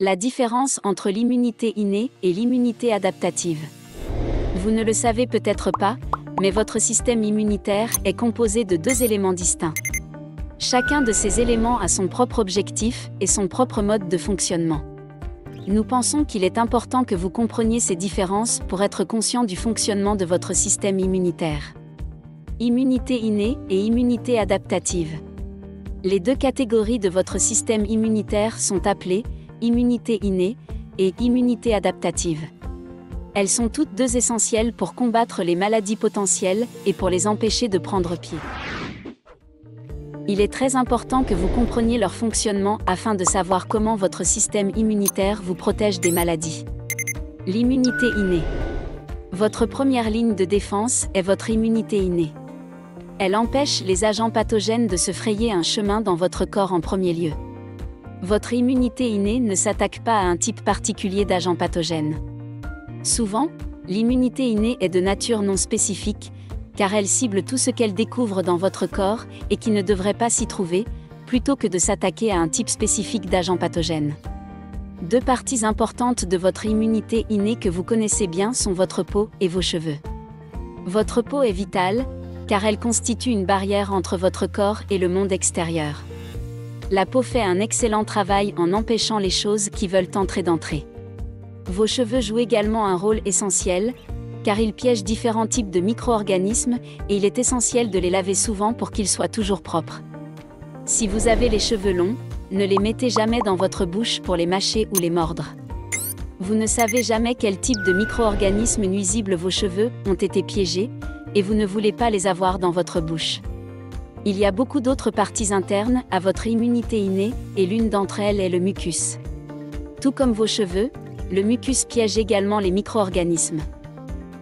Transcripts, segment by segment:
La différence entre l'immunité innée et l'immunité adaptative. Vous ne le savez peut-être pas, mais votre système immunitaire est composé de deux éléments distincts. Chacun de ces éléments a son propre objectif et son propre mode de fonctionnement. Nous pensons qu'il est important que vous compreniez ces différences pour être conscient du fonctionnement de votre système immunitaire. Immunité innée et immunité adaptative. Les deux catégories de votre système immunitaire sont appelées immunité innée et immunité adaptative. Elles sont toutes deux essentielles pour combattre les maladies potentielles et pour les empêcher de prendre pied. Il est très important que vous compreniez leur fonctionnement afin de savoir comment votre système immunitaire vous protège des maladies. L'immunité innée. Votre première ligne de défense est votre immunité innée. Elle empêche les agents pathogènes de se frayer un chemin dans votre corps en premier lieu. Votre immunité innée ne s'attaque pas à un type particulier d'agents pathogènes. Souvent, l'immunité innée est de nature non spécifique, car elle cible tout ce qu'elle découvre dans votre corps et qui ne devrait pas s'y trouver, plutôt que de s'attaquer à un type spécifique d'agents pathogènes. Deux parties importantes de votre immunité innée que vous connaissez bien sont votre peau et vos cheveux. Votre peau est vitale, car elle constitue une barrière entre votre corps et le monde extérieur. La peau fait un excellent travail en empêchant les choses qui veulent entrer d'entrer. Vos cheveux jouent également un rôle essentiel, car ils piègent différents types de micro-organismes et il est essentiel de les laver souvent pour qu'ils soient toujours propres. Si vous avez les cheveux longs, ne les mettez jamais dans votre bouche pour les mâcher ou les mordre. Vous ne savez jamais quel type de micro-organismes nuisibles vos cheveux ont été piégés, et vous ne voulez pas les avoir dans votre bouche. Il y a beaucoup d'autres parties internes à votre immunité innée, et l'une d'entre elles est le mucus. Tout comme vos cheveux, le mucus piège également les micro-organismes.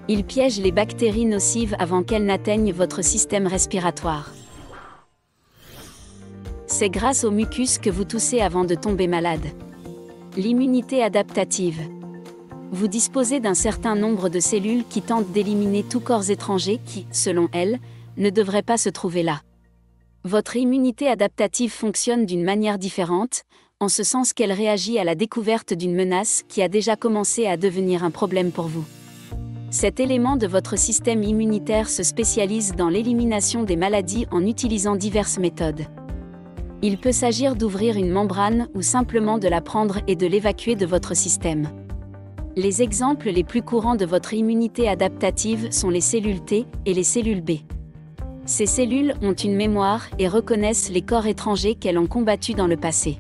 Il piège les bactéries nocives avant qu'elles n'atteignent votre système respiratoire. C'est grâce au mucus que vous toussez avant de tomber malade. L'immunité adaptative. Vous disposez d'un certain nombre de cellules qui tentent d'éliminer tout corps étranger qui, selon elles, ne devrait pas se trouver là. Votre immunité adaptative fonctionne d'une manière différente, en ce sens qu'elle réagit à la découverte d'une menace qui a déjà commencé à devenir un problème pour vous. Cet élément de votre système immunitaire se spécialise dans l'élimination des maladies en utilisant diverses méthodes. Il peut s'agir d'ouvrir une membrane ou simplement de la prendre et de l'évacuer de votre système. Les exemples les plus courants de votre immunité adaptative sont les cellules T et les cellules B. Ces cellules ont une mémoire et reconnaissent les corps étrangers qu'elles ont combattus dans le passé.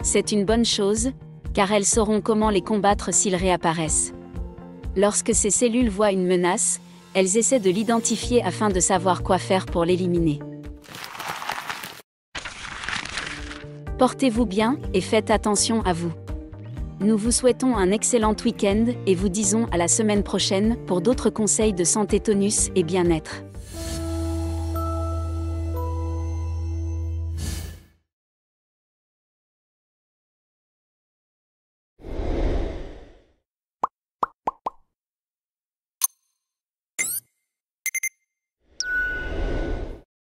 C'est une bonne chose, car elles sauront comment les combattre s'ils réapparaissent. Lorsque ces cellules voient une menace, elles essaient de l'identifier afin de savoir quoi faire pour l'éliminer. Portez-vous bien et faites attention à vous. Nous vous souhaitons un excellent week-end et vous disons à la semaine prochaine pour d'autres conseils de santé, tonus et bien-être.